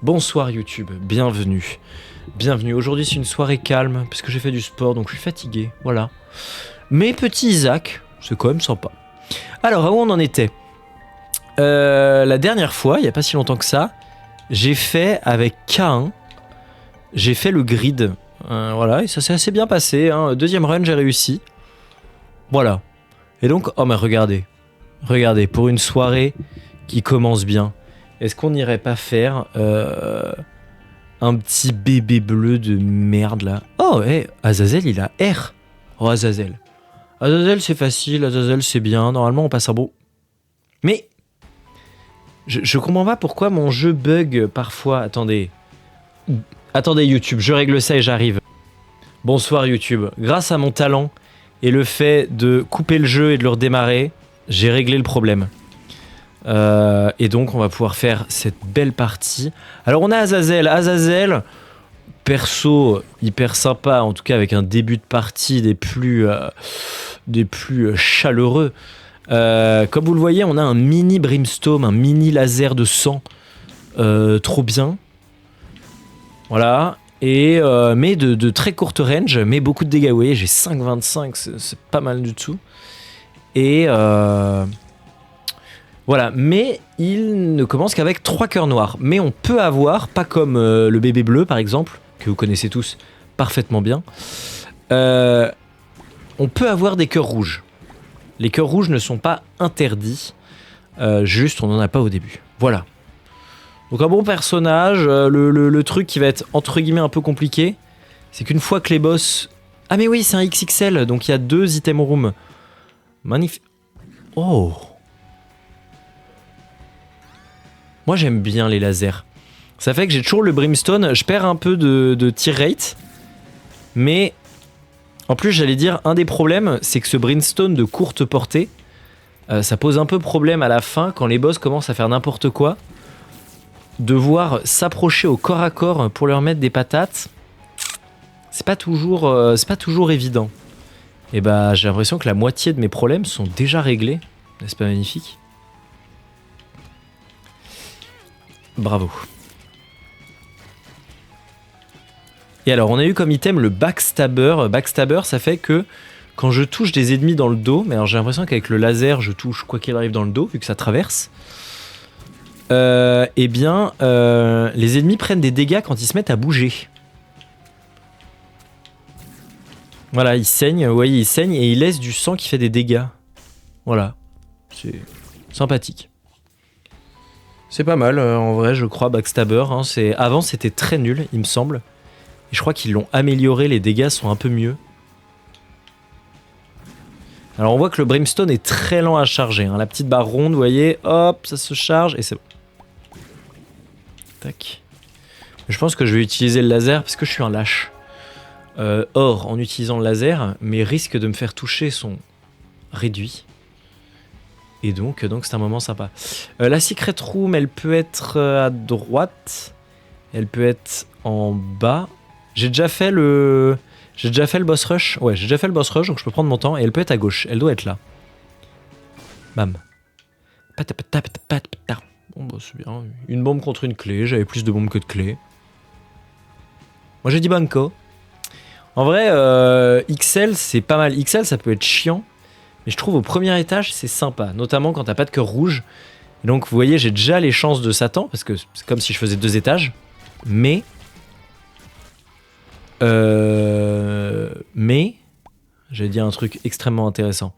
Bonsoir YouTube, bienvenue. Bienvenue, aujourd'hui c'est une soirée calme, parce que j'ai fait du sport, donc je suis fatigué, voilà. Mais petit Isaac, c'est quand même sympa. Alors, à où on en était la dernière fois, il n'y a pas si longtemps que ça, j'ai fait avec K1, j'ai fait le grid. Voilà, et ça s'est assez bien passé, hein. Deuxième run, j'ai réussi. Voilà. Et donc, oh mais regardez, pour une soirée qui commence bien, est-ce qu'on n'irait pas faire un petit bébé bleu de merde là? Oh, hey, Azazel il a R. Oh, Azazel. Azazel c'est facile, Azazel c'est bien, normalement on passe un beau. Mais je comprends pas pourquoi mon jeu bug parfois. Attendez YouTube, je règle ça et j'arrive. Bonsoir YouTube, grâce à mon talent et le fait de couper le jeu et de le redémarrer, j'ai réglé le problème. Et donc on va pouvoir faire cette belle partie. Alors on a Azazel, perso hyper sympa, en tout cas avec un début de partie des plus chaleureux. Comme vous le voyez, on a un mini brimstone, un mini laser de sang, trop bien. Voilà. Et mais de très courte range, mais beaucoup de dégâts. Vous voyez, j'ai 5,25, c'est pas mal du tout. Et voilà, mais il ne commence qu'avec 3 cœurs noirs. Mais on peut avoir, pas comme le bébé bleu par exemple, que vous connaissez tous parfaitement bien, on peut avoir des cœurs rouges. Les cœurs rouges ne sont pas interdits, juste on n'en a pas au début. Voilà. Donc un bon personnage, le truc qui va être entre guillemets un peu compliqué, c'est qu'une fois que les boss... Ah mais oui, c'est un XXL, donc il y a 2 item room. Magnifique. Oh. Moi j'aime bien les lasers. Ça fait que j'ai toujours le brimstone, je perds un peu de tir rate. Mais en plus j'allais dire, un des problèmes, c'est que ce brimstone de courte portée, ça pose un peu problème à la fin quand les boss commencent à faire n'importe quoi. Devoir s'approcher au corps à corps pour leur mettre des patates, c'est pas toujours évident. Et bah j'ai l'impression que la moitié de mes problèmes sont déjà réglés. N'est-ce pas magnifique? Bravo. Et alors on a eu comme item le backstabber. Backstabber, ça fait que quand je touche des ennemis dans le dos, mais alors j'ai l'impression qu'avec le laser je touche quoi qu'il arrive dans le dos vu que ça traverse. Eh bien, les ennemis prennent des dégâts quand ils se mettent à bouger. Voilà, ils saignent, vous voyez, ils saignent et ils laissent du sang qui fait des dégâts. Voilà, c'est sympathique. C'est pas mal, en vrai, je crois, Backstabber. Hein, avant, c'était très nul, il me semble. Et je crois qu'ils l'ont amélioré, les dégâts sont un peu mieux. Alors, on voit que le Brimstone est très lent à charger. Hein. La petite barre ronde, vous voyez, hop, ça se charge et c'est bon. Tac. Je pense que je vais utiliser le laser parce que je suis un lâche. Or, en utilisant le laser, mes risques de me faire toucher sont réduits. Et donc c'est un moment sympa. La secret room, elle peut être à droite. Elle peut être en bas. J'ai déjà fait le boss rush. Ouais, j'ai déjà fait le boss rush, donc je peux prendre mon temps. Et elle peut être à gauche. Elle doit être là. Bam. Bon bah c'est bien. Une bombe contre une clé. J'avais plus de bombes que de clés. Moi j'ai dit banco. En vrai, XL c'est pas mal. XL ça peut être chiant. Mais je trouve au premier étage c'est sympa. Notamment quand t'as pas de cœur rouge. Et donc vous voyez j'ai déjà les chances de Satan. Parce que c'est comme si je faisais 2 étages. Mais j'ai dit un truc extrêmement intéressant.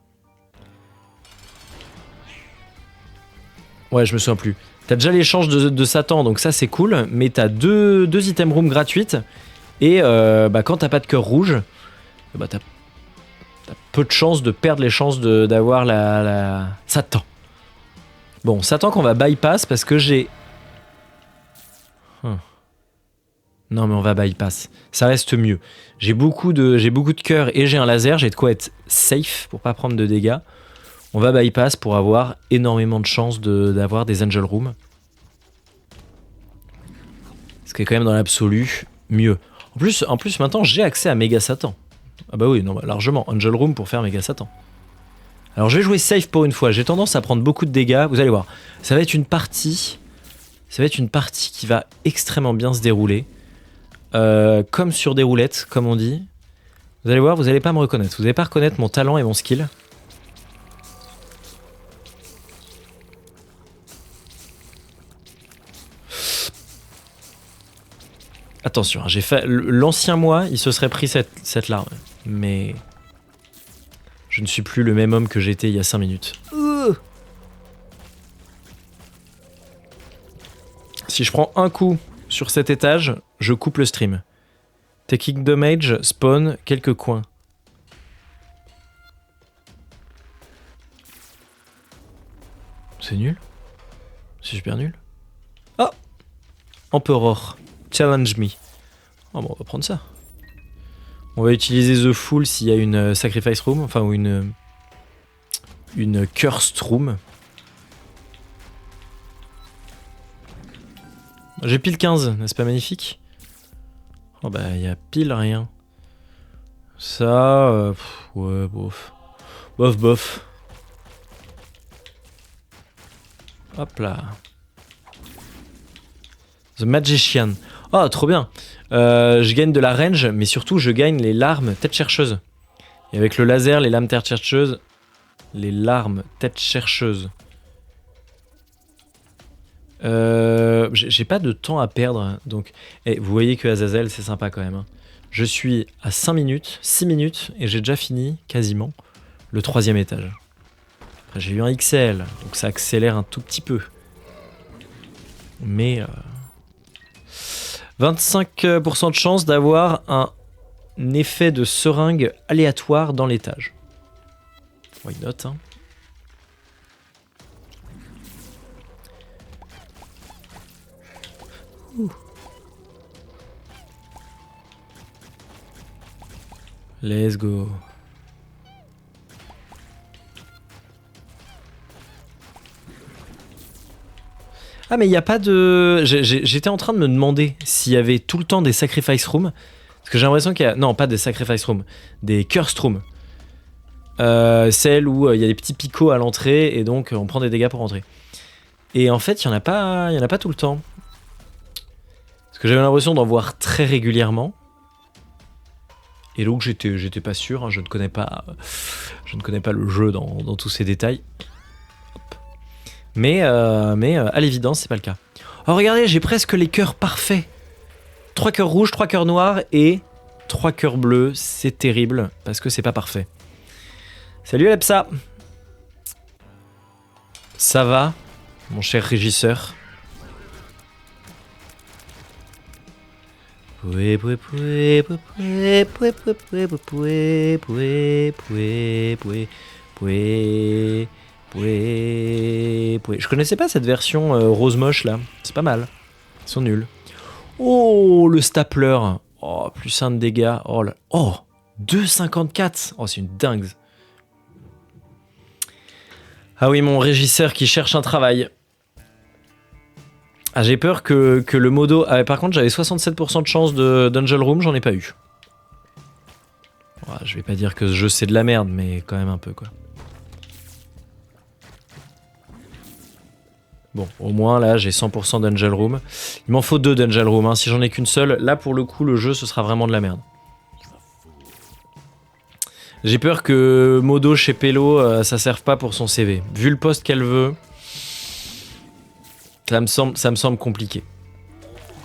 Ouais, je me souviens plus. T'as déjà les chances de Satan, donc ça c'est cool. Mais t'as deux item rooms gratuites. Et quand t'as pas de cœur rouge, bah t'as peu de chances de perdre les chances d'avoir la Satan. Bon, Satan qu'on va bypass parce que j'ai... Non mais on va bypass, ça reste mieux. J'ai beaucoup de cœur et j'ai un laser, j'ai de quoi être safe pour pas prendre de dégâts. On va bypass pour avoir énormément de chances d'avoir des angel rooms. Ce qui est quand même dans l'absolu mieux. En plus maintenant j'ai accès à Méga Satan. Ah bah oui, non, bah largement, angel room pour faire Méga Satan. Alors je vais jouer safe pour une fois, j'ai tendance à prendre beaucoup de dégâts, vous allez voir. Ça va être une partie... Ça va être une partie qui va extrêmement bien se dérouler. Comme sur des roulettes, comme on dit. Vous allez voir, vous n'allez pas me reconnaître. Vous n'allez pas reconnaître mon talent et mon skill. Attention, j'ai fait l'ancien moi, il se serait pris cette larme. Mais je ne suis plus le même homme que j'étais il y a 5 minutes. Si je prends un coup sur cet étage, je coupe le stream. Taking damage, spawn, quelques coins. C'est nul. C'est super nul. Oh, Emperor. Challenge me. Oh bon, on va prendre ça. On va utiliser The Fool s'il y a une Sacrifice Room, enfin ou une Cursed Room. J'ai pile 15, n'est-ce pas magnifique? Oh bah il y a pile rien. Ça, ouais, bof. Bof. Hop là. The Magician. Oh, trop bien. Je gagne de la range, mais surtout je gagne les larmes tête chercheuse. Et avec le laser, les lames tête chercheuse. Les larmes tête chercheuse. J'ai pas de temps à perdre. Donc, vous voyez que Azazel, c'est sympa quand même. Hein. Je suis à 5 minutes, 6 minutes, et j'ai déjà fini, quasiment, le 3e étage. Après, j'ai eu un XL, donc ça accélère un tout petit peu. Mais 25% de chance d'avoir un effet de seringue aléatoire dans l'étage. Why not, hein. Let's go. Ah mais il n'y a pas de... J'étais en train de me demander s'il y avait tout le temps des sacrifice rooms. Parce que j'ai l'impression qu'il y a... Non, pas des sacrifice rooms. Des cursed rooms. Celles où il y a des petits picots à l'entrée et donc on prend des dégâts pour rentrer. Et en fait, il n'y en a pas tout le temps. Parce que j'avais l'impression d'en voir très régulièrement. Et donc j'étais pas sûr, hein, je ne connais pas le jeu dans tous ses détails. Hop. Mais à l'évidence, c'est pas le cas. Oh regardez, j'ai presque les cœurs parfaits. 3 cœurs rouges, 3 cœurs noirs et 3 cœurs bleus. C'est terrible parce que c'est pas parfait. Salut Alepsa. Ça va, mon cher régisseur? Je connaissais pas cette version rose moche là, c'est pas mal. Ils sont nuls. Oh le stapler. Oh plus 1 de dégâts. Oh là. Oh 2,54. Oh c'est une dingue. Ah oui mon régisseur qui cherche un travail. Ah, j'ai peur que le modo... Ah, par contre, j'avais 67% de chance de Dungeon Room, j'en ai pas eu. Ouais, je vais pas dire que ce jeu c'est de la merde, mais quand même un peu quoi. Bon, au moins là, j'ai 100% Dungeon Room. Il m'en faut 2 Dungeon Room, hein. Si j'en ai qu'une seule, là pour le coup, le jeu ce sera vraiment de la merde. J'ai peur que modo chez Pello, ça serve pas pour son CV. Vu le poste qu'elle veut... Ça me semble compliqué.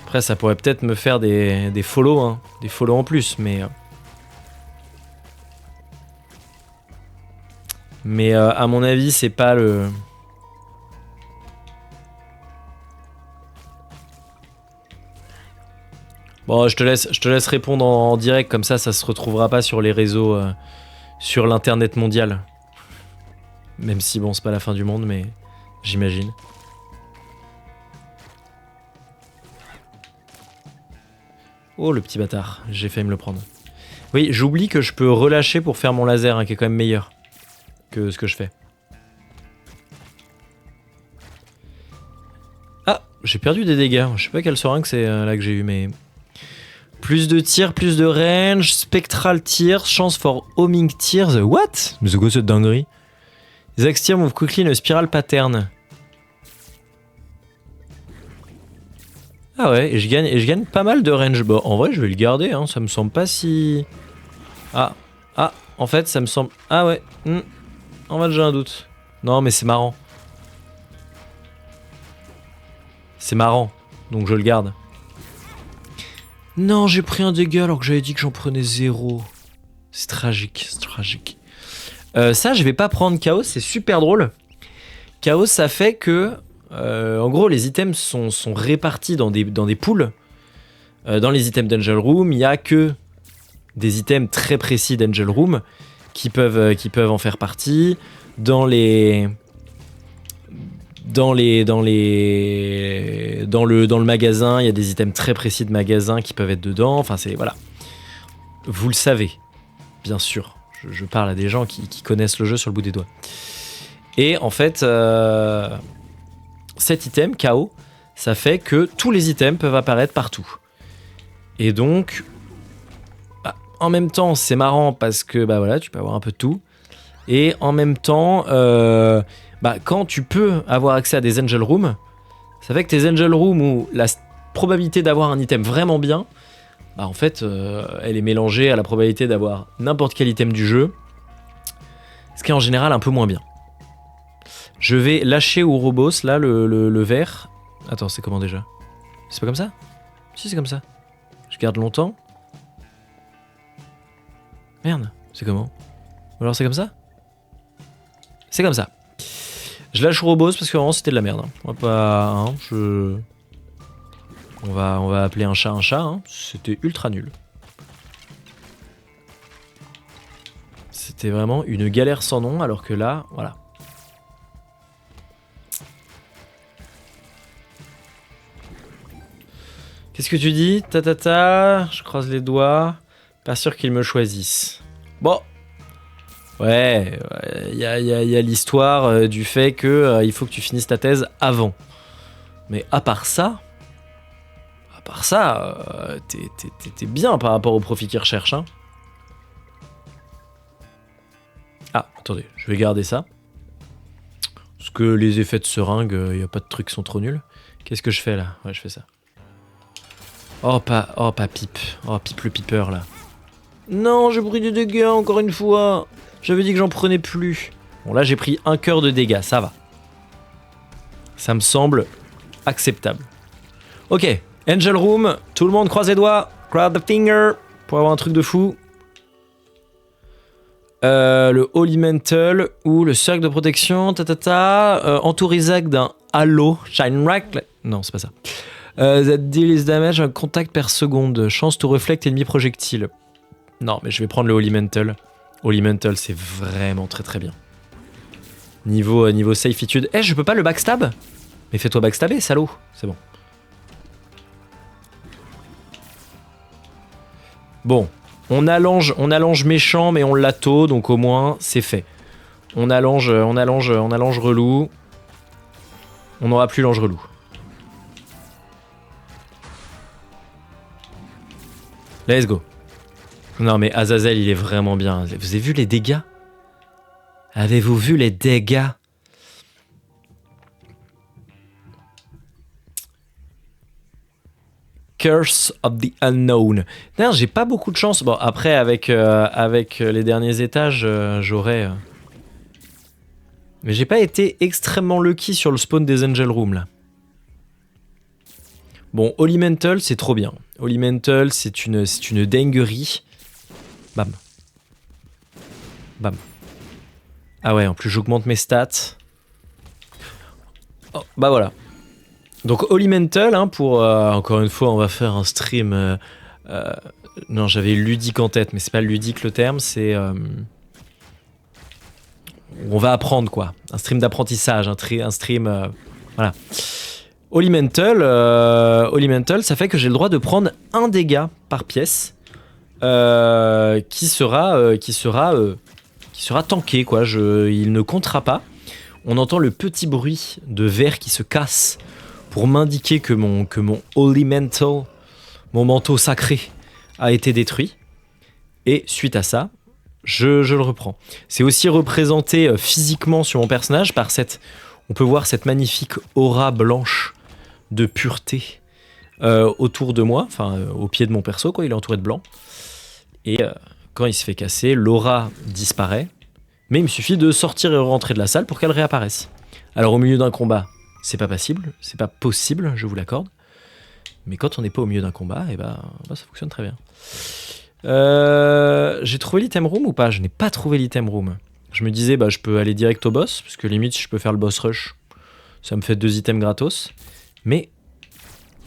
Après, ça pourrait peut-être me faire des follow, hein, des follow en plus, mais à mon avis, c'est pas le... Bon, je te laisse répondre en direct, comme ça se retrouvera pas sur les réseaux, sur l'internet mondial. Même si, bon, c'est pas la fin du monde, mais j'imagine. Oh le petit bâtard, j'ai failli me le prendre. Oui, j'oublie que je peux relâcher pour faire mon laser, hein, qui est quand même meilleur que ce que je fais. Ah, j'ai perdu des dégâts. Je sais pas quel seringue c'est là que j'ai eu, mais... Plus de tir, plus de range, spectral tears, chance for homing tears. What? Mais c'est quoi cette dinguerie? The axe tear move quickly in a spiral pattern. Ah ouais, et je gagne pas mal de range. Bon, en vrai, je vais le garder, hein, ça me semble pas si... Ah, en fait, ça me semble... Ah ouais, en fait, j'ai un doute. Non, mais c'est marrant. C'est marrant, donc je le garde. Non, j'ai pris un dégât alors que j'avais dit que j'en prenais 0. C'est tragique, c'est tragique. Ça, je vais pas prendre Chaos, c'est super drôle. Chaos, ça fait que... en gros, les items sont répartis dans des pools. Dans les items d'Angel Room, il n'y a que des items très précis d'Angel Room qui peuvent en faire partie. Dans le magasin, il y a des items très précis de magasin qui peuvent être dedans. Enfin, c'est... Voilà. Vous le savez, bien sûr. Je parle à des gens qui connaissent le jeu sur le bout des doigts. Et en fait, cet item, KO, ça fait que tous les items peuvent apparaître partout. Et donc, en même temps, c'est marrant parce que bah voilà, tu peux avoir un peu de tout. Et en même temps, quand tu peux avoir accès à des Angel Rooms, ça fait que tes Angel Rooms où la probabilité d'avoir un item vraiment bien, bah en fait, elle est mélangée à la probabilité d'avoir n'importe quel item du jeu, ce qui est en général un peu moins bien. Je vais lâcher Ouroboros, là, le vert. Attends, c'est comment déjà? C'est pas comme ça? Si, c'est comme ça. Je garde longtemps. Merde, c'est comment? Ou alors c'est comme ça? C'est comme ça. Je lâche Ouroboros parce que vraiment c'était de la merde. Hein. On va pas... Hein, on va appeler un chat, hein. C'était ultra nul. C'était vraiment une galère sans nom, alors que là, voilà. Qu'est-ce que tu dis? Je croise les doigts. Pas sûr qu'ils me choisissent. Bon. Ouais, il y a l'histoire du fait que il faut que tu finisses ta thèse avant. Mais à part ça, t'es bien par rapport au profit qu'ils recherchent. Hein. Ah, attendez, je vais garder ça. Parce que les effets de seringue, il n'y a pas de trucs qui sont trop nuls. Qu'est-ce que je fais là? Ouais, je fais ça. Oh, pas Pipe. Oh, Pipe le Piper là. Non, j'ai pris des dégâts encore une fois. J'avais dit que j'en prenais plus. Bon, là, j'ai pris 1 cœur de dégâts, ça va. Ça me semble acceptable. Ok, Angel Room, tout le monde croise les doigts. Cross the finger pour avoir un truc de fou. Le Holy Mantle ou le cercle de protection, entourisac d'un halo, shine right. Non, c'est pas ça. That deals damage un contact per seconde. Chance to reflect ennemi projectile. Non, mais je vais prendre le Holy Mantle. Holy Mantle, c'est vraiment très très bien. Niveau safitude. Je peux pas le backstab? Mais fais-toi backstabber, salaud. C'est bon. Bon. On allonge méchant, mais on l'attend, donc au moins, c'est fait. On allonge relou. On n'aura plus l'ange relou. Let's go. Non mais Azazel, il est vraiment bien. Vous avez vu les dégâts? Avez-vous vu les dégâts? Curse of the Unknown. D'ailleurs, j'ai pas beaucoup de chance. Bon, après, avec les derniers étages, j'aurais... Mais j'ai pas été extrêmement lucky sur le spawn des Angel Room, là. Bon, Holy Mantle, c'est trop bien. Holy Mantle, c'est une dinguerie. Bam. Bam. Ah ouais, en plus, j'augmente mes stats. Oh, bah voilà. Donc Holy Mantle, hein, pour encore une fois, on va faire un stream. Non, j'avais ludique en tête, mais c'est pas ludique le terme, c'est on va apprendre quoi, un stream d'apprentissage, un stream, voilà. Holy Mantle, ça fait que j'ai le droit de prendre un dégât par pièce, qui sera tanké quoi. Il ne comptera pas. On entend le petit bruit de verre qui se casse pour m'indiquer que mon Holy Mantle, mon manteau sacré, a été détruit. Et suite à ça, je le reprends. C'est aussi représenté physiquement sur mon personnage par on peut voir cette magnifique aura blanche de pureté autour de moi, enfin au pied de mon perso, quoi. Il est entouré de blanc. Et quand il se fait casser, l'aura disparaît. Mais il me suffit de sortir et rentrer de la salle pour qu'elle réapparaisse. Alors au milieu d'un combat, c'est pas possible, je vous l'accorde. Mais quand on n'est pas au milieu d'un combat, et bah, ça fonctionne très bien. J'ai trouvé l'item room ou pas? Je n'ai pas trouvé l'item room. Je me disais, bah, je peux aller direct au boss, parce que limite, si je peux faire le boss rush, ça me fait 2 items gratos. Mais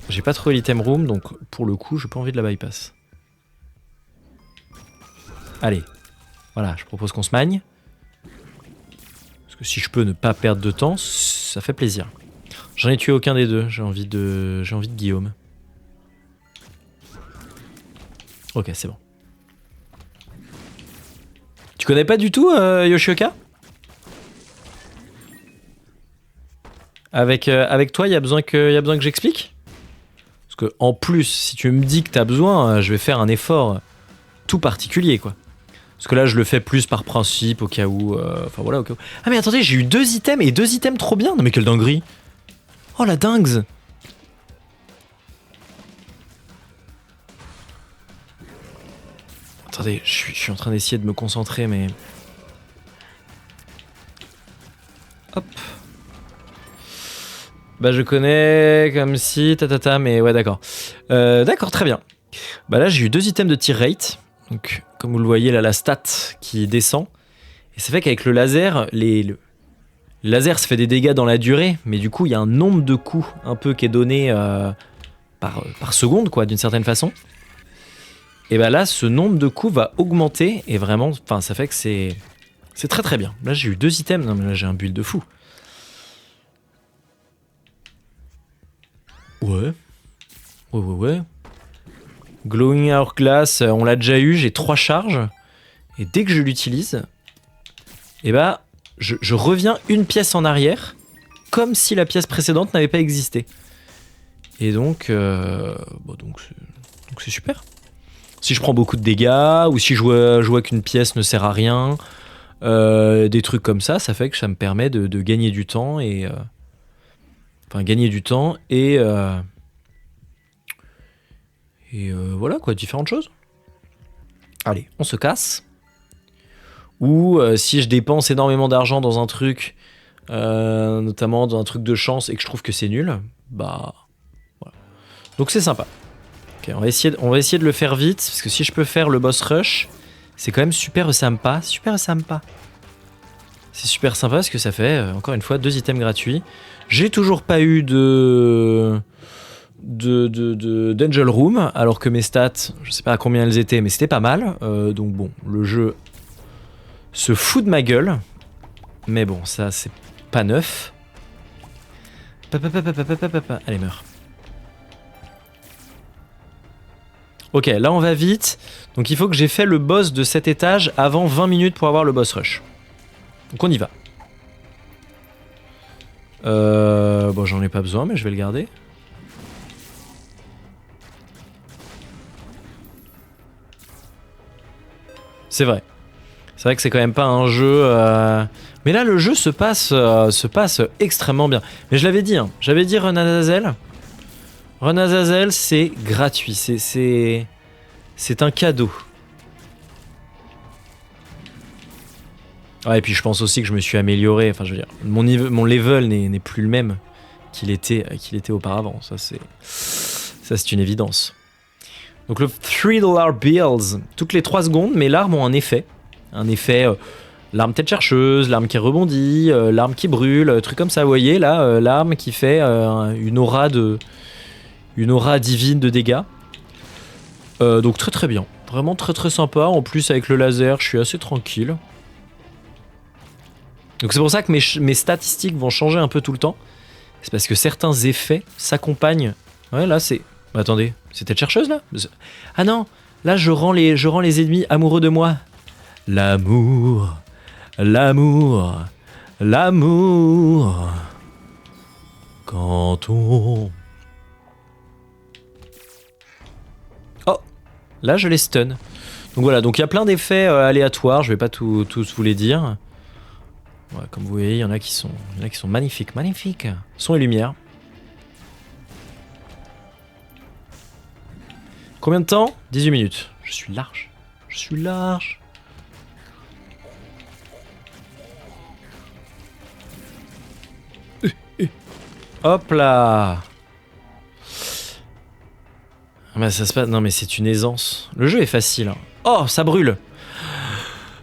j'ai pas trouvé l'item room, donc pour le coup, j'ai pas envie de la bypass. Allez, voilà, je propose qu'on se magne. Parce que si je peux ne pas perdre de temps, ça fait plaisir. J'en ai tué aucun des deux, j'ai envie de Guillaume. Ok, c'est bon. Tu connais pas du tout Yoshioka? Avec toi, il y a besoin que j'explique? Parce que en plus, si tu me dis que t'as besoin, je vais faire un effort tout particulier, quoi. Parce que là, je le fais plus par principe, au cas où... Enfin, voilà, au cas où... Ah, mais attendez, j'ai eu 2 items, et 2 items trop bien. Non, mais quelle dinguerie. Oh, la dingue. Attendez, je suis en train d'essayer de me concentrer, mais... Hop. Bah, je connais comme si... mais ouais, d'accord. D'accord, très bien. Bah là, j'ai eu 2 items de tir rate. Donc, comme vous le voyez, là, la stat qui descend. Et ça fait qu'avec le laser, le laser se fait des dégâts dans la durée, mais du coup, il y a un nombre de coups un peu qui est donné par seconde, quoi, d'une certaine façon. Et bah là, ce nombre de coups va augmenter, et vraiment, enfin, ça fait que c'est très très bien. Là, j'ai eu 2 items, non mais là, j'ai un build de fou. Ouais. Glowing Hourglass, on l'a déjà eu, j'ai 3 charges. Et dès que je l'utilise, et bah, je reviens une pièce en arrière, comme si la pièce précédente n'avait pas existé. Et donc, donc c'est super. Si je prends beaucoup de dégâts, ou si je vois qu'une pièce ne sert à rien, des trucs comme ça fait que ça me permet de gagner du temps et... Enfin, gagner du temps et voilà quoi, différentes choses. Allez, on se casse. Ou si je dépense énormément d'argent dans un truc, notamment dans un truc de chance et que je trouve que c'est nul, bah voilà. Donc c'est sympa. Ok, on va essayer de le faire vite, parce que si je peux faire le boss rush, c'est quand même super sympa. C'est super sympa parce que ça fait, encore une fois, 2 items gratuits. J'ai toujours pas eu d'Angel Room, alors que mes stats, je sais pas à combien elles étaient, mais c'était pas mal. Donc bon, le jeu se fout de ma gueule. Mais bon, ça c'est pas neuf. Allez, meurs. Ok, là on va vite. Donc il faut que j'ai fait le boss de cet étage avant 20 minutes pour avoir le boss rush. Donc on y va. Bon, j'en ai pas besoin, mais je vais le garder. C'est vrai. C'est vrai que c'est quand même pas un jeu... Mais là, le jeu se passe extrêmement bien. Mais je l'avais dit, hein. J'avais dit Run Azazel. Run Azazel, c'est gratuit. C'est un cadeau. Ouais, et puis je pense aussi que je me suis amélioré. Enfin, je veux dire, mon level n'est plus le même qu'il était auparavant. Ça, c'est une évidence. Donc le $3 bills, toutes les 3 secondes, mais l'arme ont un effet. L'arme tête chercheuse, l'arme qui rebondit, l'arme qui brûle, truc comme ça. Vous voyez, là, l'arme qui fait une aura divine de dégâts. Donc très très bien. Vraiment très très sympa. En plus, avec le laser, je suis assez tranquille. Donc c'est pour ça que mes statistiques vont changer un peu tout le temps. C'est parce que certains effets s'accompagnent. Ouais, là c'est... Attendez, c'est tête chercheuse là? Ah non, là je rends les ennemis amoureux de moi. L'amour, l'amour, l'amour. Quand on... Oh, là je les stun. Donc voilà, donc il y a plein d'effets aléatoires, je vais pas tous vous les dire. Ouais, comme vous voyez, il y en a qui sont magnifiques. Son et lumière. Combien de temps? 18 minutes. Je suis large. Je suis large. Hop là. Bah ça se passe... Non mais c'est une aisance. Le jeu est facile. Hein. Oh, ça brûle.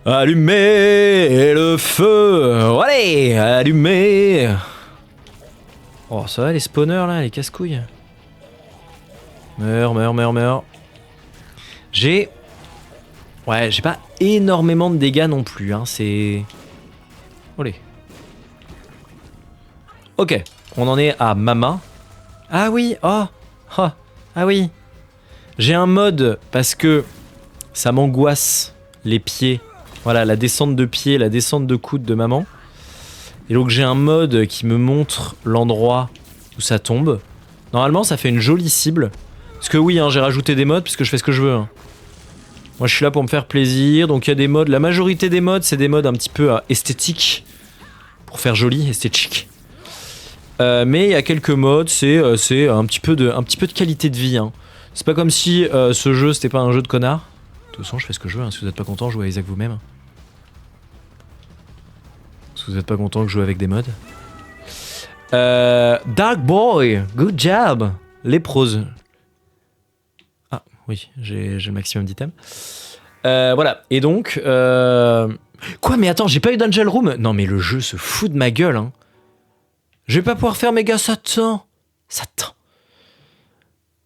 Allumez le feu. Allez, allumez. Oh, ça va les spawners là, les casse-couilles. Meurs, meurs, meurs, meurs. J'ai... Ouais, j'ai pas énormément de dégâts non plus, hein, c'est... Olé. Ok, on en est à Mama. Ah oui, oh, oh, ah oui. J'ai un mode parce que ça m'angoisse les pieds. Voilà, la descente de pied, la descente de coude de maman. Et donc j'ai un mode qui me montre l'endroit où ça tombe. Normalement, ça fait une jolie cible. Parce que oui, hein, j'ai rajouté des modes puisque je fais ce que je veux. Hein. Moi, je suis là pour me faire plaisir. Donc il y a des modes. La majorité des modes, c'est des modes un petit peu esthétiques. Pour faire joli, esthétique. Mais il y a quelques modes, c'est un petit peu de qualité de vie. Hein. C'est pas comme si ce jeu, c'était pas un jeu de connard. De toute façon, je fais ce que je veux. Hein. Si vous êtes pas content, jouez à Isaac vous-même. Si vous êtes pas content, que je joue avec des modes. Dark Boy, good job. Léprose. Ah oui, j'ai le maximum d'items. Voilà, et donc... Quoi, mais attends, j'ai pas eu d'Angel Room? Non mais le jeu se fout de ma gueule, hein. Je vais pas pouvoir faire méga Satan. Satan.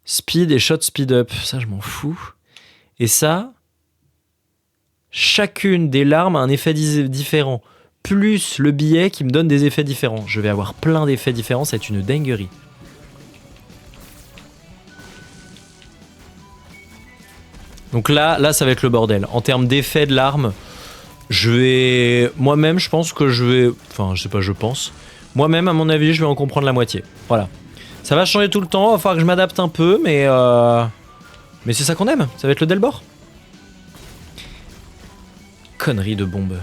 Speed et shot speed up, ça je m'en fous. Et ça... Chacune des larmes a un effet différent. Plus le billet qui me donne des effets différents. Je vais avoir plein d'effets différents, ça va être une dinguerie. Donc là, ça va être le bordel. En termes d'effets de l'arme, je vais... Moi-même, je pense que je vais... Enfin, je sais pas, je pense. Moi-même, à mon avis, je vais en comprendre la moitié. Voilà. Ça va changer tout le temps, il va falloir que je m'adapte un peu, mais... Mais c'est ça qu'on aime, ça va être le Delbord. Connerie de bombe.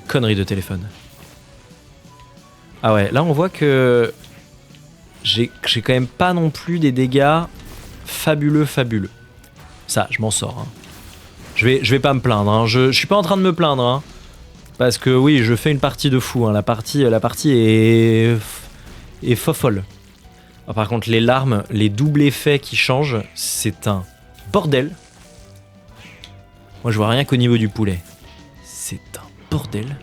Connerie de téléphone. Ah ouais, là on voit que... J'ai quand même pas non plus des dégâts fabuleux. Ça, je m'en sors. Hein. Je vais pas me plaindre. Hein. Je suis pas en train de me plaindre. Hein. Parce que oui, je fais une partie de fou. Hein. La partie est fofolle. Ah, par contre, les larmes, les doubles effets qui changent, c'est un bordel. Moi, je vois rien qu'au niveau du poulet. C'est un bordel.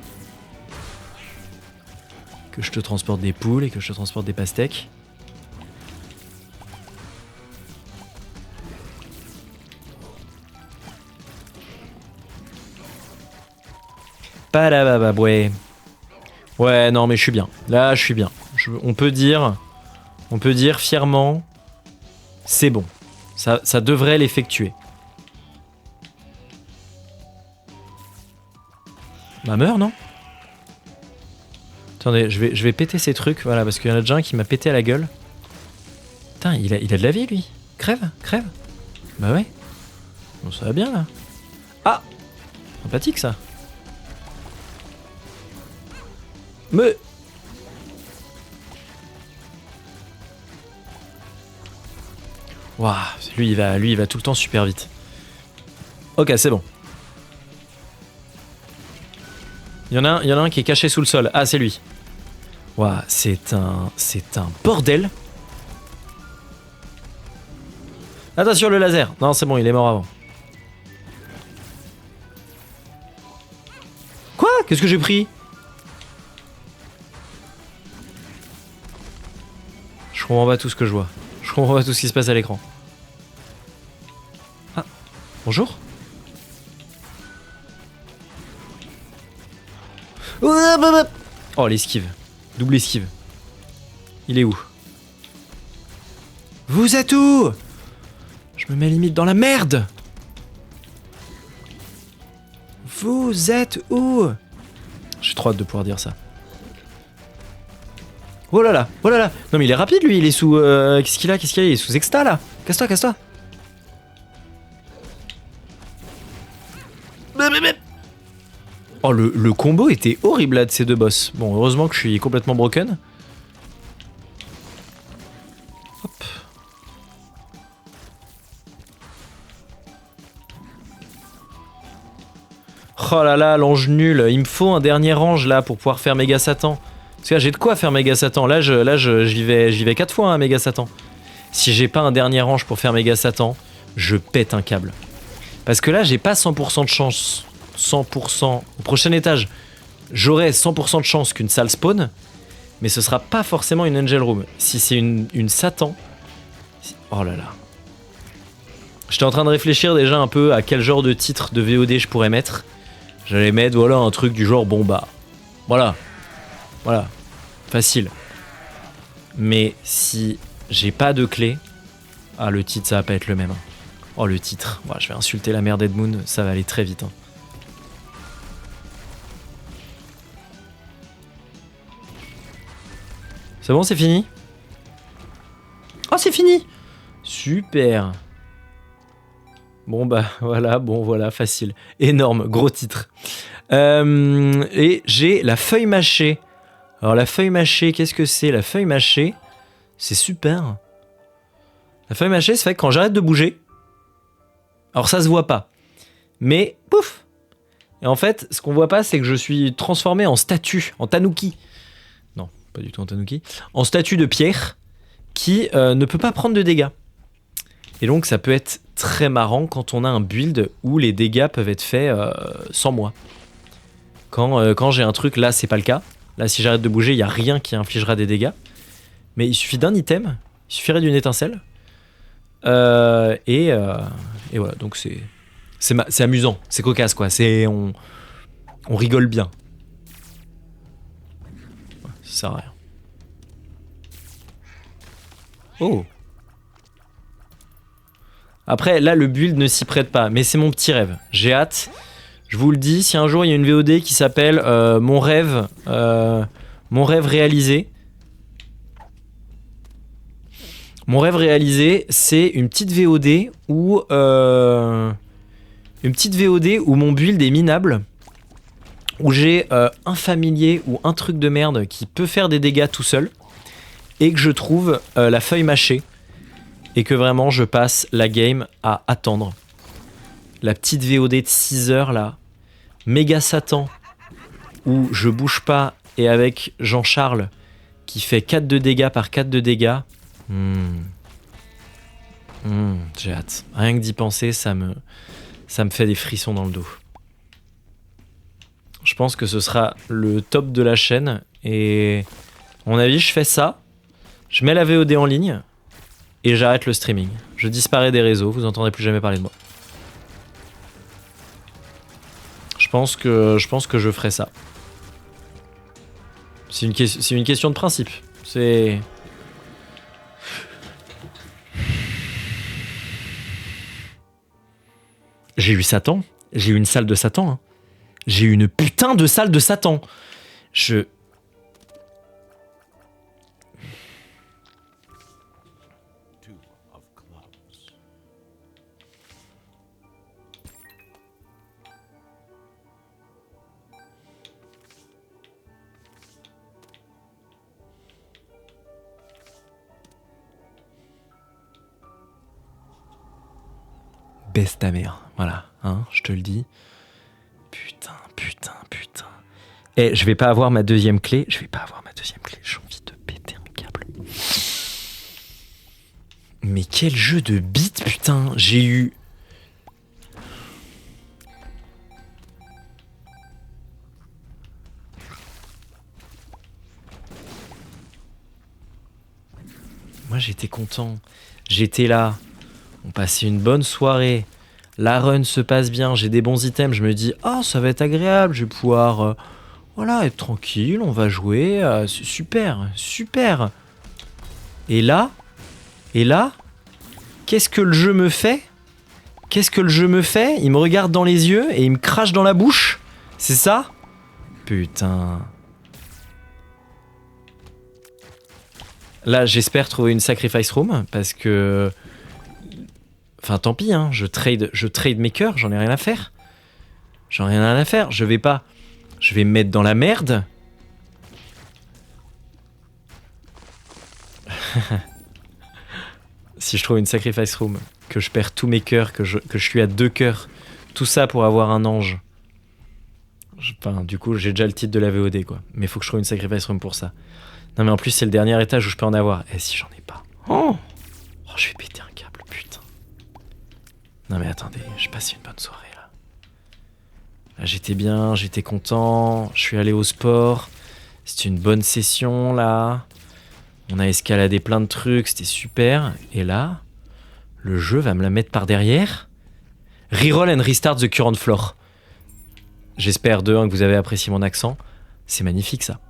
Que je te transporte des poules et que je te transporte des pastèques. Ouais. Ouais, non, mais je suis bien. Là, je suis bien. On peut dire fièrement, c'est bon. Ça devrait l'effectuer. Bah meurs, non? Attendez, je vais péter ces trucs, voilà, parce qu'il y en a déjà un qui m'a pété à la gueule. Putain, il a de la vie, lui. Crève. Bah ouais. Bon, ça va bien, là. Ah! Sympathique, ça. Mais... Waouh, lui il va tout le temps super vite. Ok, c'est bon. Il y en a un qui est caché sous le sol. Ah, c'est lui. Waouh, c'est un bordel. Attention le laser. Non, c'est bon, il est mort avant. Quoi? Qu'est-ce que j'ai pris? Je comprends pas tout ce que je vois. Je comprends pas tout ce qui se passe à l'écran. Ah, bonjour. Oh, l'esquive. Double esquive. Il est où? Vous êtes où? Je me mets limite dans la merde. Vous êtes où? J'ai trop hâte de pouvoir dire ça. Oh là là, oh là là. Non mais il est rapide lui, il est sous... Qu'est-ce qu'il a? Il est sous exta là. Casse-toi. Oh le combo était horrible là de ces deux boss. Bon, heureusement que je suis complètement broken. Hop. Oh là là, l'ange nul. Il me faut un dernier ange là pour pouvoir faire méga Satan. Parce que là, j'ai de quoi faire méga Satan. Là, j'y vais 4 fois, hein, méga Satan. Si j'ai pas un dernier ange pour faire méga Satan, je pète un câble. Parce que là, j'ai pas 100% de chance. 100%. Au prochain étage, j'aurai 100% de chance qu'une salle spawn. Mais ce sera pas forcément une Angel Room. Si c'est une Satan... Oh là là. J'étais en train de réfléchir déjà un peu à quel genre de titre de VOD je pourrais mettre. J'allais mettre, voilà, un truc du genre, bon bah... Voilà. Voilà. Facile. Mais si j'ai pas de clé... Ah, le titre, ça va pas être le même. Hein. Oh, le titre. Ouais, je vais insulter la mère d'Edmund, ça va aller très vite. Hein. C'est bon, c'est fini? Oh, c'est fini! Super! Bon bah voilà, facile. Énorme, gros titre. Et j'ai la feuille mâchée. Alors la feuille mâchée, qu'est-ce que c'est? La feuille mâchée, c'est super. La feuille mâchée, c'est fait que quand j'arrête de bouger, alors ça se voit pas, mais pouf! Et en fait, ce qu'on voit pas, c'est que je suis transformé en statue, en tanuki. Non, pas du tout en tanuki. En statue de pierre qui ne peut pas prendre de dégâts. Et donc ça peut être très marrant quand on a un build où les dégâts peuvent être faits sans moi. Quand j'ai un truc, là c'est pas le cas. Là si j'arrête de bouger, il n'y a rien qui infligera des dégâts. Mais il suffit d'un item, il suffirait d'une étincelle. Et voilà, donc c'est amusant, c'est cocasse quoi. On rigole bien. Ça sert à rien. Oh! Après, là, le build ne s'y prête pas, mais c'est mon petit rêve. J'ai hâte. Je vous le dis, si un jour il y a une VOD qui s'appelle mon rêve réalisé. Mon rêve réalisé, c'est une petite VOD où mon build est minable, où j'ai un familier ou un truc de merde qui peut faire des dégâts tout seul, et que je trouve la feuille mâchée. Et que vraiment je passe la game à attendre. La petite VOD de 6 heures là. Méga Satan. Où je bouge pas et avec Jean-Charles qui fait 4 de dégâts par 4 de dégâts. J'ai hâte. Rien que d'y penser, ça me fait des frissons dans le dos. Je pense que ce sera le top de la chaîne. Et à mon avis, je fais ça. Je mets la VOD en ligne. Et j'arrête le streaming. Je disparais des réseaux, vous n'entendrez plus jamais parler de moi. Je pense que je ferai ça. C'est une question de principe. C'est... J'ai eu Satan. J'ai eu une salle de Satan. Hein. J'ai eu une putain de salle de Satan. Baisse ta mère, voilà, hein, je te le dis. Putain. Eh, je vais pas avoir ma deuxième clé, j'ai envie de péter un câble. Mais quel jeu de bite, putain, j'ai eu... Moi j'étais content, j'étais là. On passait une bonne soirée. La run se passe bien. J'ai des bons items. Je me dis, ah, ça va être agréable. Je vais pouvoir, voilà, être tranquille. On va jouer. C'est super, super. Et là, qu'est-ce que le jeu me fait? Il me regarde dans les yeux et il me crache dans la bouche. C'est ça? Putain. Là, j'espère trouver une sacrifice room parce que... Enfin, tant pis, hein, je trade mes cœurs, j'en ai rien à faire. Je vais me mettre dans la merde. Si je trouve une sacrifice room, que je perds tous mes cœurs, que je suis à 2 cœurs, tout ça pour avoir un ange. Enfin, du coup, j'ai déjà le titre de la VOD, quoi. Mais faut que je trouve une sacrifice room pour ça. Non, mais en plus, c'est le dernier étage où je peux en avoir. Et si j'en ai pas? Oh, je vais péter un câble, putain. Non, mais attendez, j'ai passé une bonne soirée, là. Là, j'étais bien, j'étais content. Je suis allé au sport. C'était une bonne session, là. On a escaladé plein de trucs, c'était super. Et là, le jeu va me la mettre par derrière. Reroll and restart the current floor. J'espère, de 1, que vous avez apprécié mon accent. C'est magnifique, ça.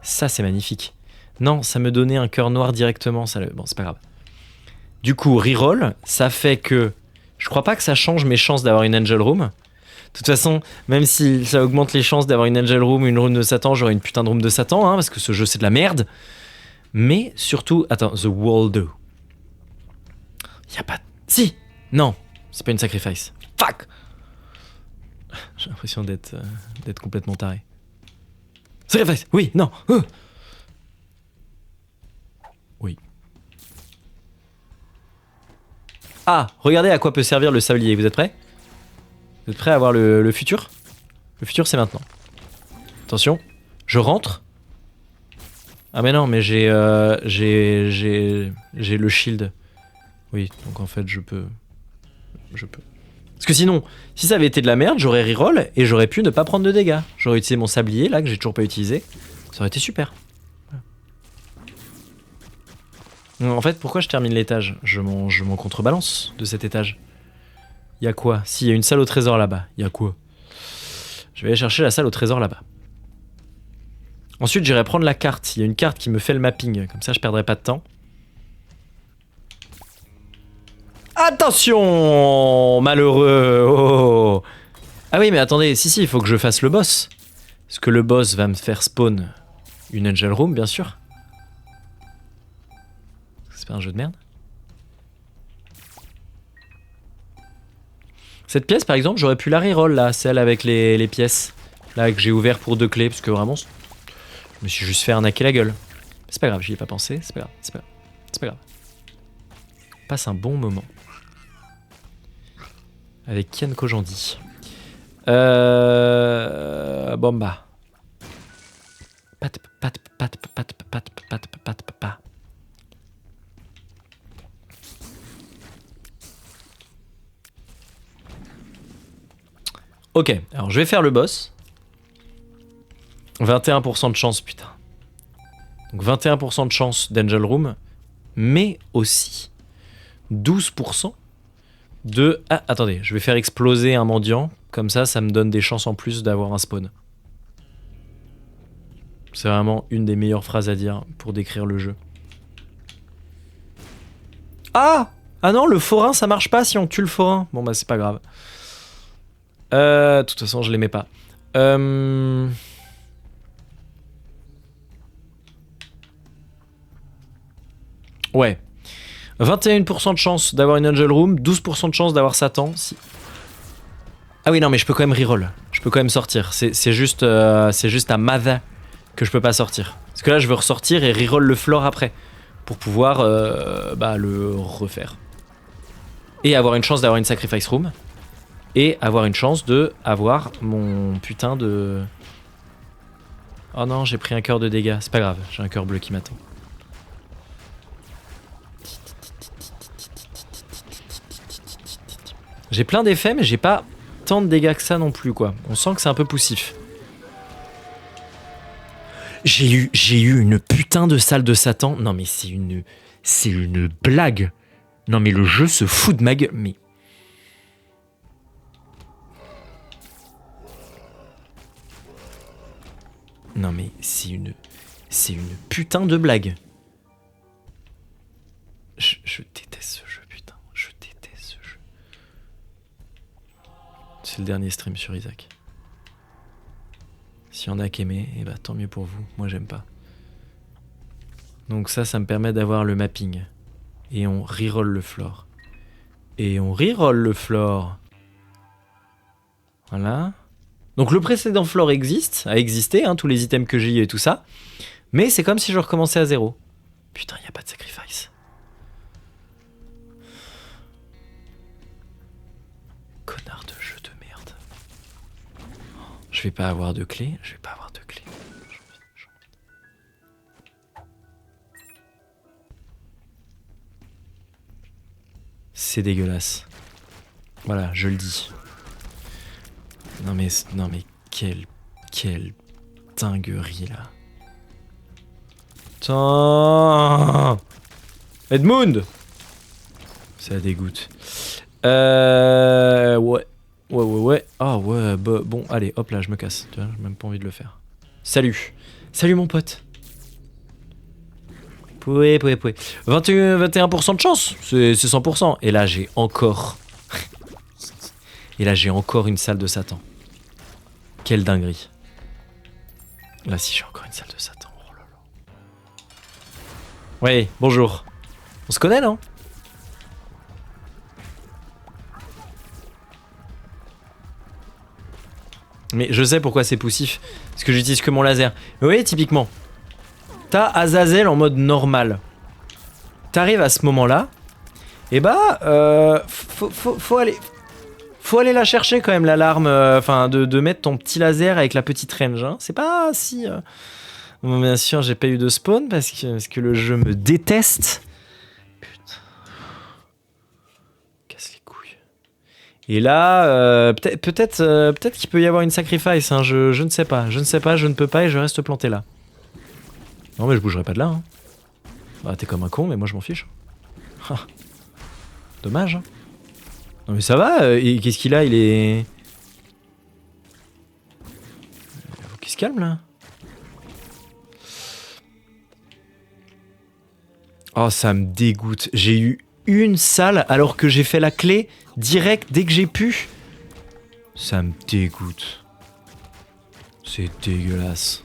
Ça, c'est magnifique. Non, ça me donnait un cœur noir directement. Ça, bon, c'est pas grave. Du coup, reroll, ça fait que... Je crois pas que ça change mes chances d'avoir une Angel Room. De toute façon, même si ça augmente les chances d'avoir une Angel Room, une Room de Satan, j'aurai une putain de Room de Satan, hein, parce que ce jeu, c'est de la merde. Mais surtout... Attends, The Waldo. Y a pas... Si. Non, c'est pas une sacrifice. Fuck. J'ai l'impression d'être complètement taré. Sacrifice. Oui, non. Oui. Ah, regardez à quoi peut servir le sablier. Vous êtes prêts? Vous êtes prêts à voir le futur? Le futur, c'est maintenant. Attention, je rentre. Ah mais non, mais j'ai le shield. Oui, donc en fait, je peux. Parce que sinon, si ça avait été de la merde, j'aurais reroll et j'aurais pu ne pas prendre de dégâts. J'aurais utilisé mon sablier, là, que j'ai toujours pas utilisé. Ça aurait été super. En fait, pourquoi je termine l'étage? Je m'en contrebalance de cet étage. Y a quoi? Si, y a une salle au trésor là-bas. Y a quoi? Je vais aller chercher la salle au trésor là-bas. Ensuite, j'irai prendre la carte. Il y a une carte qui me fait le mapping. Comme ça, je perdrai pas de temps. Attention, malheureux. Oh. Ah oui, mais attendez. Si, il faut que je fasse le boss. Parce que le boss va me faire spawn une Angel Room, bien sûr. C'est pas un jeu de merde. Cette pièce, par exemple, j'aurais pu la reroll, là. Celle avec les pièces. Là, que j'ai ouvert pour 2 clés. Parce que vraiment, je me suis juste fait arnaquer la gueule. C'est pas grave, j'y ai pas pensé. C'est pas grave, c'est pas grave. C'est pas grave. On passe un bon moment. Avec Kian Kojandi. Bomba. Pat. Ok, alors je vais faire le boss. 21% de chance, putain. Donc 21% de chance d'Angel Room, mais aussi 12% de... Ah, attendez, je vais faire exploser un mendiant. Comme ça me donne des chances en plus d'avoir un spawn. C'est vraiment une des meilleures phrases à dire pour décrire le jeu. Ah! Ah non, le forain, ça marche pas si on tue le forain. Bon bah c'est pas grave. De toute façon, je l'aimais pas. Ouais. 21% de chance d'avoir une Angel Room, 12% de chance d'avoir Satan. Si... Ah oui, non, mais je peux quand même reroll. Je peux quand même sortir. C'est juste à Mada que je peux pas sortir. Parce que là, je veux ressortir et reroll le floor après. Pour pouvoir le refaire. Et avoir une chance d'avoir une Sacrifice Room. Et avoir une chance de avoir mon putain de... Oh non, j'ai pris un cœur de dégâts. C'est pas grave, j'ai un cœur bleu qui m'attend. J'ai plein d'effets, mais j'ai pas tant de dégâts que ça non plus, quoi. On sent que c'est un peu poussif. J'ai eu une putain de salle de Satan. Non mais c'est une blague. Non mais le jeu se fout de ma gueule. Mais... Non mais c'est une putain de blague. Je déteste ce jeu, putain. Je déteste ce jeu. C'est le dernier stream sur Isaac. S'il y en a qui aimaient, et bah tant mieux pour vous. Moi j'aime pas. Donc ça me permet d'avoir le mapping. Et on reroll le floor. Et on reroll le floor. Voilà. Donc le précédent floor a existé, hein, tous les items que j'ai eu et tout ça. Mais c'est comme si je recommençais à zéro. Putain, y a pas de sacrifice. Connard de jeu de merde. Je vais pas avoir de clé. Je vais pas avoir de clé. C'est dégueulasse. Voilà, je le dis. Non mais quelle dinguerie là. Putain. Edmund. Ça dégoûte. Ouais. Ah ouais, bah, bon, allez, hop là, je me casse. Tu vois, j'ai même pas envie de le faire. Salut. Salut mon pote. Poué. 21% de chance, c'est 100%. Et là, j'ai encore... une salle de Satan. Quelle dinguerie. Là, si j'ai encore une salle de Satan. Oh là là. Ouais, bonjour. On se connaît, non? Mais je sais pourquoi c'est poussif. Parce que j'utilise que mon laser. Mais oui, typiquement. T'as Azazel en mode normal. T'arrives à ce moment-là. Et bah, faut aller la chercher quand même, l'alarme. Enfin, de mettre ton petit laser avec la petite range. Hein. C'est pas si... Bon, bien sûr, j'ai pas eu de spawn parce que le jeu me déteste. Putain. Casse les couilles. Et là, peut-être qu'il peut y avoir une sacrifice. Hein. Je ne sais pas. Je ne peux pas et je reste planté là. Non, mais je bougerai pas de là. Hein. Bah, t'es comme un con, mais moi je m'en fiche. Ah. Dommage. Hein. Non, mais ça va. Qu'est-ce qu'il a? Il est. Faut qu'il se calme là. Oh, ça me dégoûte. J'ai eu une salle alors que j'ai fait la clé direct dès que j'ai pu. Ça me dégoûte. C'est dégueulasse.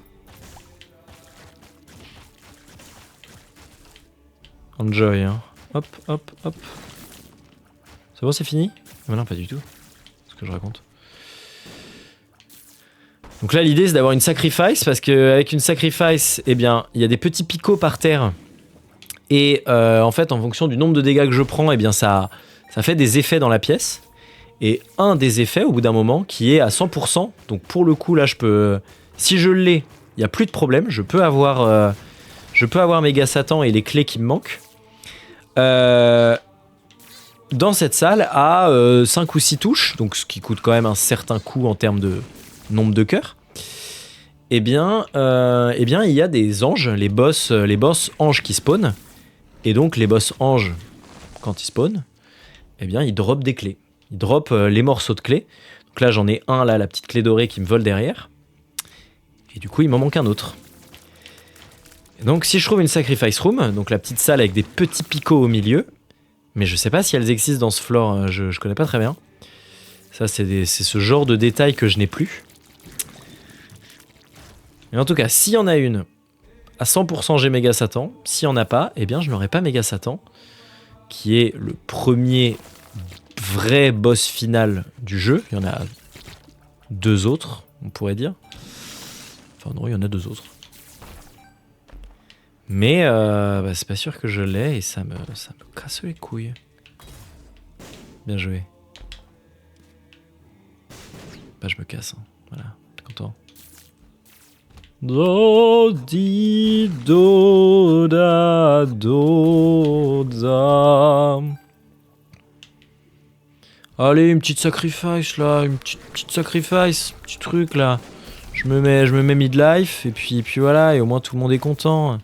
Enjoy, hein. Hop. C'est bon, c'est fini? Ah non, pas du tout. C'est ce que je raconte. Donc là, l'idée, c'est d'avoir une sacrifice, parce qu'avec une sacrifice, eh bien, il y a des petits picots par terre. Et en fait, en fonction du nombre de dégâts que je prends, eh bien, ça fait des effets dans la pièce. Et un des effets, au bout d'un moment, qui est à 100%. Donc pour le coup, là, je peux... Si je l'ai, il n'y a plus de problème. Je peux avoir Méga Satan et les clés qui me manquent. Dans cette salle, à 5 ou 6 touches, donc ce qui coûte quand même un certain coût en termes de nombre de cœurs, eh bien, il y a des anges, les boss anges qui spawnent. Et donc, les boss anges, quand ils spawnent, eh bien, ils dropent des clés. Ils dropent les morceaux de clés. Donc là, j'en ai un, là, la petite clé dorée qui me vole derrière. Et du coup, il m'en manque un autre. Et donc, si je trouve une sacrifice room, donc la petite salle avec des petits picots au milieu, mais je sais pas si elles existent dans ce floor, je connais pas très bien. Ça, c'est ce genre de détails que je n'ai plus. Mais en tout cas, s'il y en a une, à 100% j'ai Méga Satan. S'il n'y en a pas, eh bien je n'aurai pas Méga Satan, qui est le premier vrai boss final du jeu. Il y en a 2 autres, on pourrait dire. Enfin non, il y en a 2 autres. Mais bah, c'est pas sûr que je l'ai et ça me casse les couilles. Bien joué. Bah je me casse, hein. Voilà, t'es content. Do di do da do da. Allez, une petite sacrifice là, une petite sacrifice, petit truc là. Je me mets midlife et puis voilà, et au moins tout le monde est content.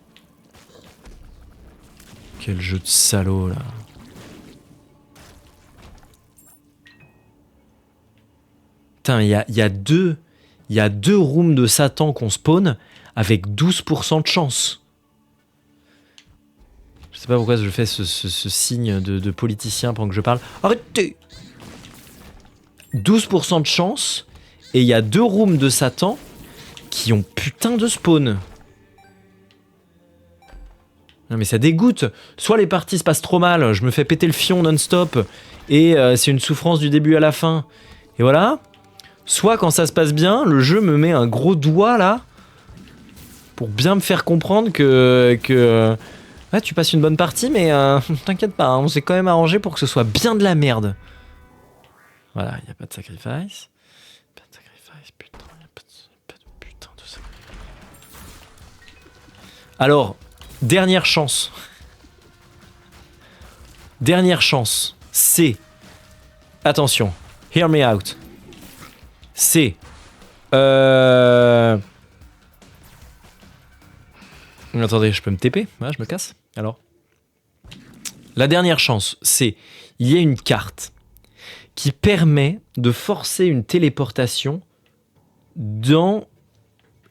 Quel jeu de salaud là. Putain, il y a deux rooms de Satan qu'on spawn avec 12% de chance. Je sais pas pourquoi je fais ce signe de politicien pendant que je parle. Arrêtez! 12% de chance et il y a 2 rooms de Satan qui ont putain de spawn. Non mais ça dégoûte. Soit les parties se passent trop mal, je me fais péter le fion non-stop et c'est une souffrance du début à la fin. Et voilà. Soit quand ça se passe bien, le jeu me met un gros doigt là pour bien me faire comprendre que ouais, tu passes une bonne partie, mais t'inquiète pas, hein, on s'est quand même arrangé pour que ce soit bien de la merde. Voilà, il n'y a pas de sacrifice. Pas de sacrifice, putain, il n'y a pas de Alors, dernière chance. Dernière chance, c'est... Attention, hear me out. C'est... Attendez, je peux me TP? Ouais, je me casse. Alors. La dernière chance, c'est... Il y a une carte qui permet de forcer une téléportation dans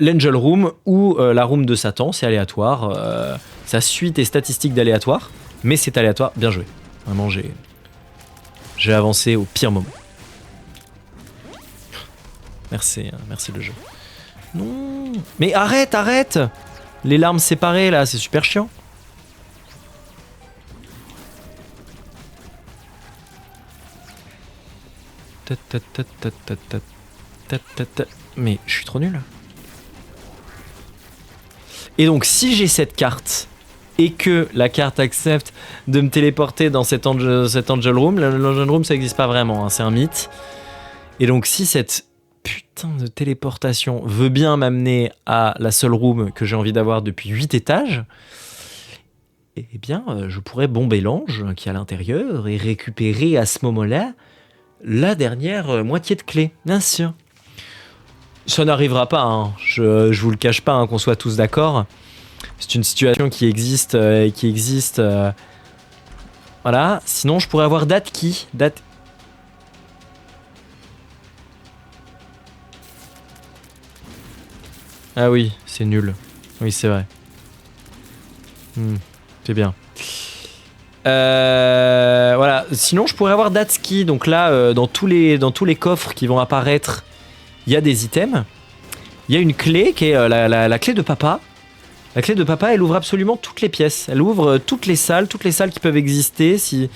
l'Angel Room ou la Room de Satan. C'est aléatoire. Ça suit tes statistiques d'aléatoire, mais c'est aléatoire. Bien joué. Vraiment, j'ai avancé au pire moment. Merci, merci le jeu. Non. Mais arrête, arrête! Les larmes séparées là, c'est super chiant. Mais je suis trop nul. Et donc si j'ai cette carte et que la carte accepte de me téléporter dans cet Angel Room, l'Angel Room ça n'existe pas vraiment, hein, c'est un mythe. Et donc si cette putain de téléportation veut bien m'amener à la seule room que j'ai envie d'avoir depuis 8 étages, eh bien je pourrais bomber l'ange qui est à l'intérieur et récupérer à ce moment-là la dernière moitié de clé, bien sûr. Ça n'arrivera pas, hein. Je vous le cache pas, hein, qu'on soit tous d'accord. C'est une situation qui existe, voilà. Sinon, je pourrais avoir date qui. Ah oui, c'est nul. Oui, c'est vrai. C'est bien. Voilà. Sinon, je pourrais avoir Datski. Donc là, dans tous les coffres qui vont apparaître, il y a des items. Il y a une clé qui est la clé de papa. La clé de papa, elle ouvre absolument toutes les pièces. Elle ouvre toutes les salles qui peuvent exister. Si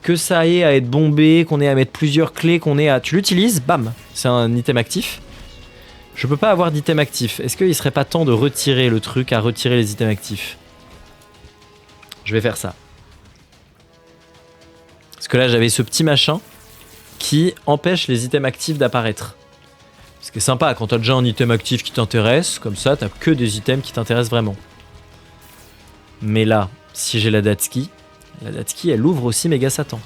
que ça ait à être bombé, qu'on ait à mettre plusieurs clés, qu'on ait à... Tu l'utilises, bam, c'est un item actif. Je peux pas avoir d'item actif. Est-ce qu'il serait pas temps de retirer le truc, à retirer les items actifs? Je vais faire ça. Parce que là, j'avais ce petit machin qui empêche les items actifs d'apparaître. Ce qui est sympa, quand t'as déjà un item actif qui t'intéresse, comme ça, t'as que des items qui t'intéressent vraiment. Mais là, si j'ai la Datski, elle ouvre aussi Méga Satan.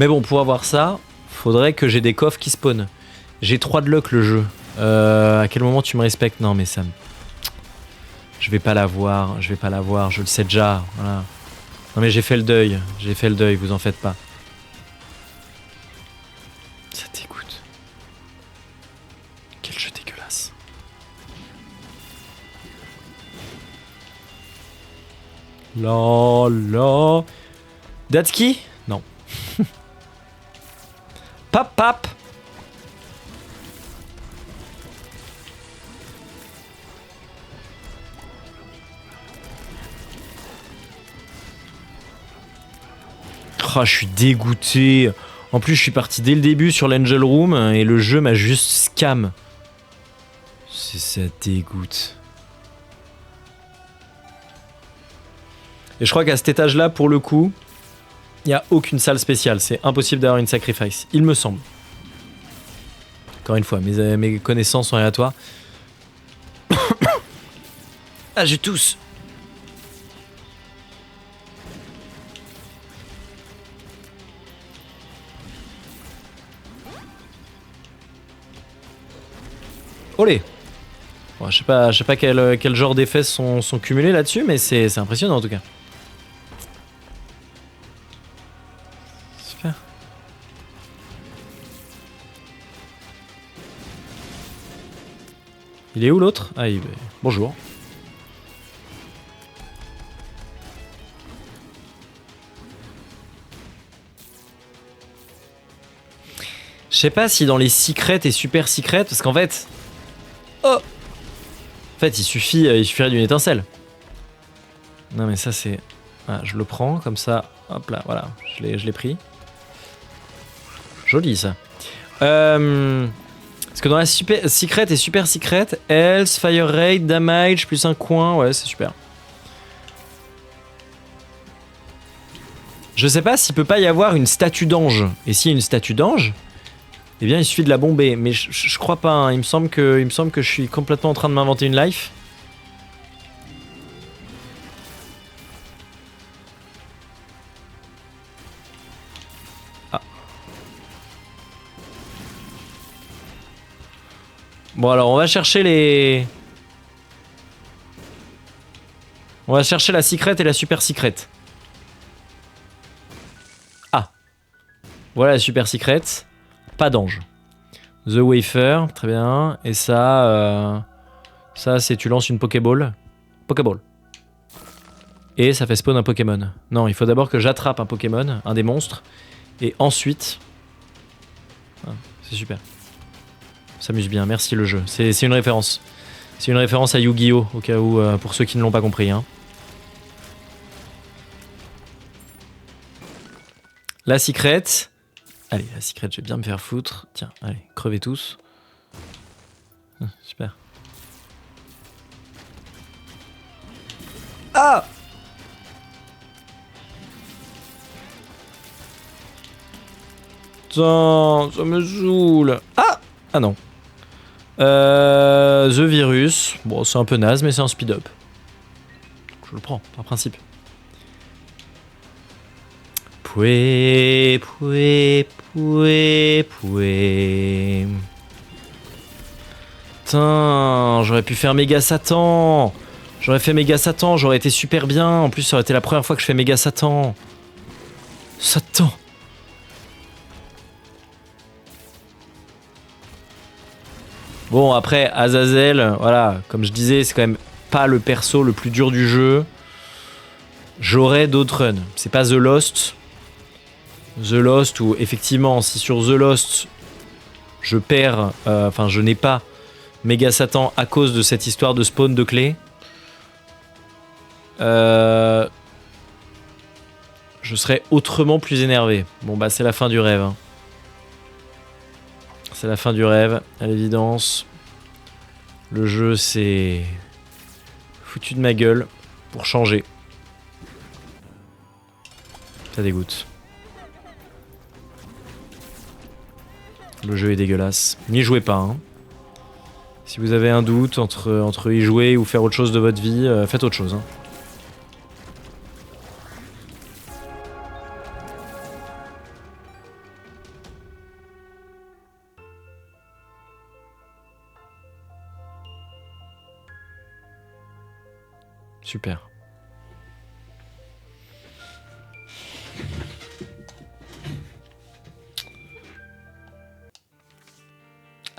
Mais bon, pour avoir ça, faudrait que j'ai des coffres qui spawnent. J'ai 3 de luck le jeu. À quel moment tu me respectes? Non mais ça me... Je vais pas l'avoir, je le sais déjà. Voilà. Non mais j'ai fait le deuil, vous en faites pas. Ça dégoûte. Quel jeu dégueulasse. La. Datski? Non. Pap. Oh, je suis dégoûté. En plus, je suis parti dès le début sur l'Angel Room et le jeu m'a juste scam. Ça dégoûte. Et je crois qu'à cet étage-là, pour le coup, il n'y a aucune salle spéciale. C'est impossible d'avoir une sacrifice, il me semble. Encore une fois, mes connaissances sont aléatoires. Ah, je tousse. Olé. Bon, je sais pas quel genre d'effets sont cumulés là-dessus, mais c'est impressionnant en tout cas. Super. Il est où l'autre? Ah, bonjour. Je sais pas si dans les secrets et super secrets, parce qu'en fait... Oh! En fait, il suffirait d'une étincelle. Non mais ça c'est... Ah, je le prends comme ça. Hop là, voilà. Je l'ai pris. Joli ça. Parce que dans la secret et super secret, health, fire rate, damage, plus un coin. Ouais, c'est super. Je sais pas s'il peut pas y avoir une statue d'ange. Et s'il y a une statue d'ange, eh bien il suffit de la bomber. Mais je crois pas, hein. Il me semble que je suis complètement en train de m'inventer une life. Ah. Bon alors on va chercher les... On va chercher la secret et la super secret. Ah. Voilà la super secret. Pas d'ange. The Wafer, très bien. Et ça, ça c'est tu lances une Pokéball. Pokéball. Et ça fait spawn un Pokémon. Non, il faut d'abord que j'attrape un Pokémon, un des monstres. Et ensuite... Ah, c'est super. Ça s'amuse bien, merci le jeu. C'est une référence. C'est une référence à Yu-Gi-Oh! Au cas où, pour ceux qui ne l'ont pas compris. Hein. La secret. Allez, la secret, je vais bien me faire foutre. Tiens, allez, crevez tous. Super. Ah! Putain, ça me saoule. Ah! Ah non. The Virus. Bon, c'est un peu naze, mais c'est un speed-up. Je le prends, par principe. Poué, poué, poué, poué. Putain, j'aurais pu faire Méga Satan. J'aurais fait Méga Satan, j'aurais été super bien. En plus, ça aurait été la première fois que je fais Méga Satan. Satan. Bon, après, Azazel, voilà, comme je disais, c'est quand même pas le perso le plus dur du jeu. J'aurais d'autres runs. C'est pas The Lost. The Lost, où effectivement, si sur The Lost, je perds, enfin, je n'ai pas Méga Satan à cause de cette histoire de spawn de clés, je serais autrement plus énervé. Bon, bah, c'est la fin du rêve. Hein. C'est la fin du rêve, à l'évidence. Le jeu s'est foutu de ma gueule pour changer. Ça dégoûte. Le jeu est dégueulasse. N'y jouez pas. Hein. Si vous avez un doute entre y jouer ou faire autre chose de votre vie, faites autre chose. Hein. Super.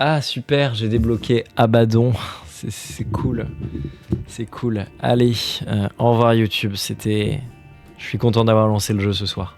Ah super, j'ai débloqué Abaddon. C'est cool. C'est cool. Allez, au revoir YouTube. Je suis content d'avoir lancé le jeu ce soir.